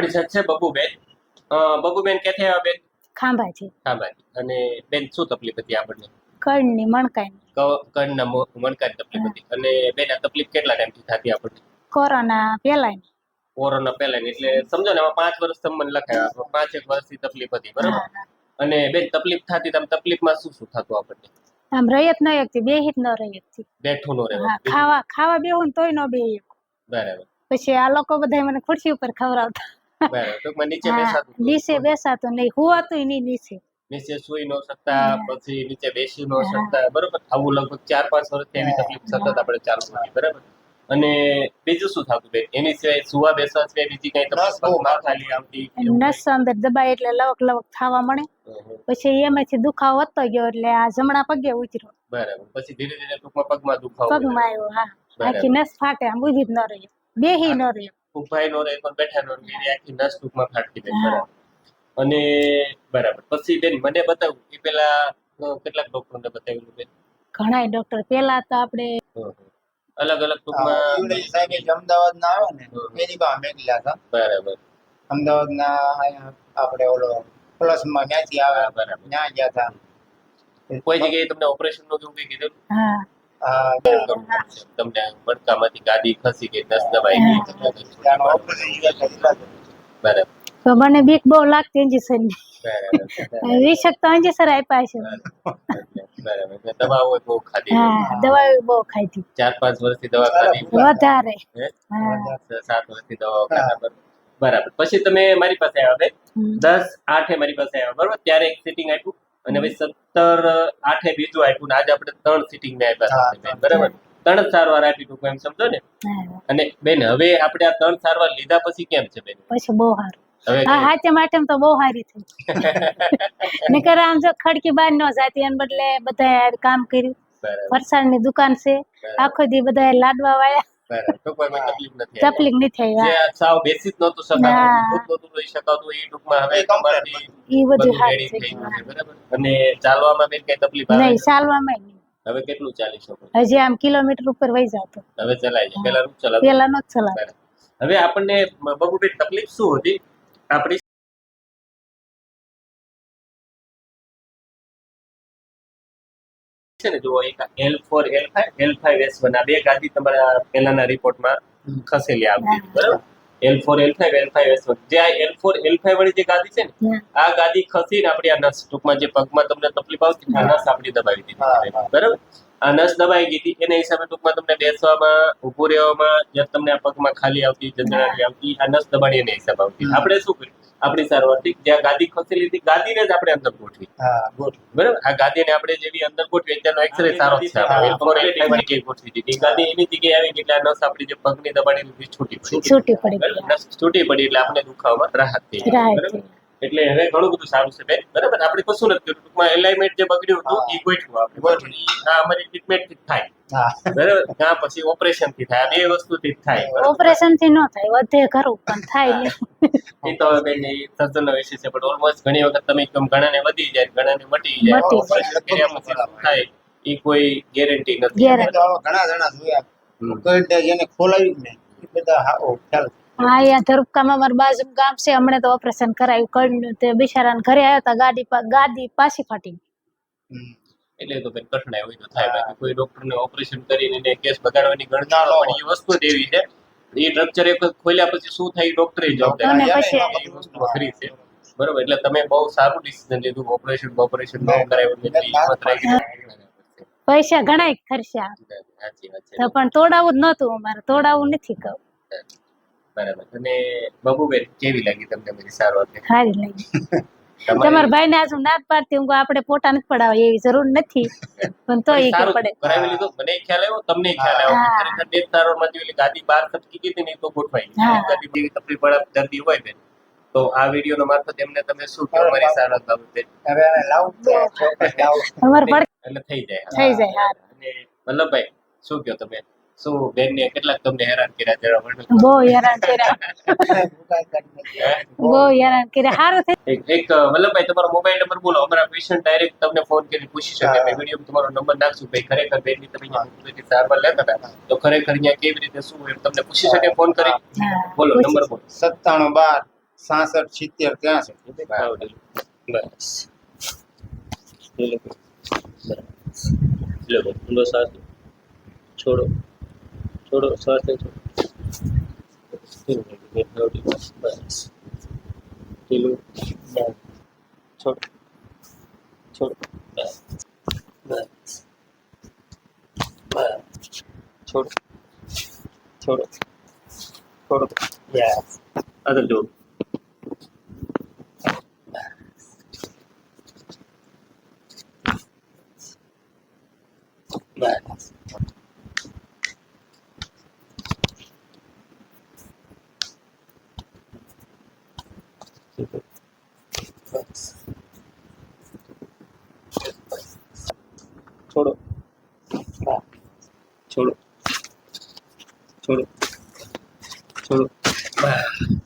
આપણી સાથે છે બબુબેન. બબુબેન ક્યાંથી આવ્યા બેન? ખાંભાજી. ખાંભાજી. અને બેન શું તકલીફ હતી આપણને? કણની મણકાની. કણના મણકાની તકલીફ હતી. અને બેન આ તકલીફ કેટલા ટાઈમથી થતી આપણને? કોરોના પહેલા. કોરોના પહેલા એટલે સમજો ને આમાં 5 વર્ષ તમને લખાયા, 5 વર્ષથી તકલીફ હતી, બરાબર? અને બેન તકલીફ થતી તમે તકલીફમાં શું શું થતું આપણને? આમ રયત ન એકતી, બેહિત ન રયતથી. બેઠું નો રહેવું. ખાવા બેહું ને તોય ન બેહી. બરાબર. પછી આ લોકો બધા મને ખુરશી ઉપર ખવડાવતા. બરાબર. ટૂંકમાં નીચે બેસાતું? નીચે બેસાતું નહીં, હુવાતું નહીં નીચે. નીચે સુઈ ન શકતા, પછી નીચે બેસી ન શકતા, બરોબર? આવું લગભગ 4-5 વર્ષથી એવી તકલીફ સતત આપણે ચાલુ હતી, બરાબર? અને બીજું શું થતું બેન? એની સિવાય સુવા બેસવા સિવાય બીજી કઈ તકલીફ પગમાં ખાલી આવતી? નસ અંદર દબાય એટલે લવક લવક થવા મળે. પછી એમાંથી દુખાવો વધતો ગયો એટલે આ જમણા પગે ઉતર્યો. બરાબર. પછી ધીરે ધીરે ટૂંકમાં પગમાં દુખાવો પગમાં આવ્યો. હા, આખી નસ ફાટે, આમ ઊભી જ ન રહી, બેહી ન રહી, ઉભાઈ નો રહે પણ બેઠા નો રહે, આખી નસ ટૂંકમાં ફાટતી બેન. બરાબર. અને બરાબર. પછી બેન મને બતાવું એ પેલા કેટલાક ડોક્ટરને બતાવ્યું બેન? ઘણા ડોક્ટર. પેલા તો આપણે અલગ અલગ ટૂંકમાં અમદાવાદ ના આવે ને એની પાસે મેકલા હતા. બરાબર. અમદાવાદ ના આપણે ઓલો પ્લસ માં ક્યાંથી આવે, બરાબર. ત્યાં ગયા હતા. કોઈ જગ્યાએ તમને ઓપરેશન નું કેવું કઈ કીધું? હા, તમને મણકામાંથી ગાદી ખસી ગઈ, નસ દબાઈ ગઈ. બરાબર. તો મને બીક બહુ લાગતી ઇન્જેક્શન ની. બરાબર. 20 તો ઇન્જેક્શન આપ્યા છે. બરાબર. દવાઓ બહુ ખાધી? હા, દવાઓ બહુ ખાધી. 4-5 વર્ષથી દવા ખાધી? વધારે. 7 વર્ષથી દવાઓ ખાધા. બરાબર. પછી તમે મારી પાસે આવ્યા બેન 10/8 મારી પાસે આવ્યા, બરોબર? ત્યારે એક સીટિંગ આપ્યું અને પછી 17/8 બીજું આપ્યું ને આજે આપણે 3 સીટિંગ ને આપ્યા, બરાબર? 3 સારવાર આપી ટૂંક એમ સમજો ને. અને બેન હવે આપણે આ 3 સારવાર લીધા પછી કેમ છે બેન? પછી બહુ સારું. હવે હા, હાચે માટે તો બહુ સારી થઈ. નકર આમ જો ખડકી બહાર ન જાતી એને બદલે બધા કામ કર્યું. ફરસાણ ની દુકાન છે, આખો દી બધા લાડવા વાળા. તકલીફ નથી થઈ. જે સાવ બેસી જ નહોતું શકાતું, નહોતું રહી શકાતું, એ ટૂંકમાં હવે તમારી ઈ બધું રેડી થઈ ગયું છે, બરાબર? અને ચાલવામાં બેન કઈ તકલીફ આવે નહીં? ચાલવામાં નહીં. હવે કેટલું ચાલી શકો? હજી આમ કિલોમીટર ઉપર વહી જતો. હવે ચલાય છે, પેલા નું ચલાવતો? પેલા નો ચલાવતો. હવે આપણને બબુબેન તકલીફ શું હતી આપણી? છે ને જો એક L4 L5 S1 આ બે ગાદી તમારા પહેલાના રિપોર્ટમાં ખસેલી આવતી, બરાબર? L4 L5 S1 જે આ L4 L5 વાળી જે ગાદી છે ને, આ ગાદી ખસીને આપણી આ નસ ટૂંકમાં જે પગમાં તમને તકલીફ આવતી આ નસ આપણી દબાવી દીધી, બરાબર? આ નસ દબાઈ ગઈ હતી એના હિસાબે ટૂંકમાં તમને બેસવામાં, ઊભું રહેવામાં, જે તમને આ પગમાં ખાલી આવતી, જંજણાટી આવતી, આ નસ દબાણી એના હિસાબે આવતી. આપણે શું કર્યું? આપણી સારવારથી જ્યાં ગાદી ખસેલી હતી ગાદીને જ આપણે અંદર ગોઠવી, બરાબર? આ ગાદીને આપણે જેવી અંદર ગોઠવી તેનો એક્સરે સારો છે. ગોઠવી દીધી ગાદી એની જગ્યાએ આવી ગઈ એટલે આ નસ આપણી જે પગની દબાણી હતી છૂટી પડી. નસ છૂટી પડી એટલે આપણે દુખાવામાં રાહત થઈ, બરાબર? એટલે હવે ઘણું બધું સારું છે બેન, બરાબર? આપણે કશું નથી કર્યું, ટૂંકમાં એલાઇનમેન્ટ જે બગડ્યું હતું એ ગોઠવું આપણે. આ અમારી ટ્રીટમેન્ટ થી થાય, બરાબર? ત્યાં પછી ઓપરેશન થી થાય, આ બે વસ્તુ થી થાય. ઓપરેશન થી ન થાય, વધે ખરું પણ થાય નહીં. એ તો બેન એ સર્જન નો વિષય છે, પણ ઓલમોસ્ટ ઘણી વખત તમે ઘણાને વધી જાય, ઘણાને મટી જાય. ઓપરેશન કર્યા પછી શું થાય એ કોઈ ગેરંટી નથી. ઘણા જણા જોયા જેને ખોલાવ્યું ને એ બધા ખ્યાલ. હા, અહીંયા ધરુપકામાં અમારા બાજુ ગામ છે, હમણે તો ઓપરેશન કરાયું કર્યું તે બિચારાને ઘરે આવ્યા હતા, ગાદી પાછી ફાટી. એટલે તો બેન કઠણાઈ હોય તો થાય, બાકી કોઈ ડોક્ટરને ઓપરેશન કરીને કેસ બગાડવાની ગણના પણ એ વસ્તુ જ એવી છે. એ સ્ટ્રક્ચર એક ખોલ્યા પછી શું થાય ડોક્ટરે જવાબદાર એ વસ્તુ અઘરી છે, બરોબર? એટલે તમે બહુ સારું ડિસિઝન લીધું, ઓપરેશન ન કરાવ્યું. પૈસા ઘણા ખર્ચા, તો પણ તોડાવું જ નતું અમારે, તોડાવું નથી કહું. બરાબર. અને બબુબેન કેવી લાગી તમને મારી સારવાર? સારી લાગી. તમારા ભાઈ ને આજુ ના પાડતી હું આપણે પોતા નથી પડાવવા એવી જરૂર નથી, પણ તો એ કે પડે કરાવી લીધું. મને ખ્યાલ આવ્યો, તમને ખ્યાલ આવ્યો. ખરેખર બે સારવારમાં જે ગાદી બહાર સટકી ગઈ હતી ને તો ગોઠવાઈ. ગાદી તકલીફ વાળા દર્દી હોય બેન તો આ વિડીયો નો મારફત એમને તમે શું કહો મારી સારવાર બાબતે? હવે લાવું એટલે થઈ જાય. અને વલ્લભભાઈ શું કહો તમે? શું બેન ને કેટલાક તમને હેરાન કર્યા? જરા વર્ણન. બહુ હેરાન કર્યા, બહુ હેરાન કર્યા. સારું થઈ. એક વલ્લભભાઈ તમારો મોબાઈલ નંબર બોલો, અમારા પેશન્ટ ડાયરેક્ટ તમને ફોન કરી પૂછી શકે. મેં વિડીયો તમારો નંબર નાખશું ભાઈ, ખરેખર બેનની તમે સારવાર લેતા હતા તો ખરેખર અહીંયા કેવી રીતે શું એમ તમને પૂછી શકે ફોન કરી. બોલો નંબર બોલો. 9712 66 70 63 સાવ ઢીલું. બસ ઢીલું. બરાબર. લો ઊંડો શ્વાસ લો. છોડો છોડો શ્વાસ લે છોડો. ઢીલું સાવ ઢીલું. બસ ઢીલું. બસ. છોડો છોડો. બસ બસ બસ. છોડો છોડો છોડો. યસ આગળ જો. બસ બસ. છોડો બસ. છોડો છોડો છોડો. બસ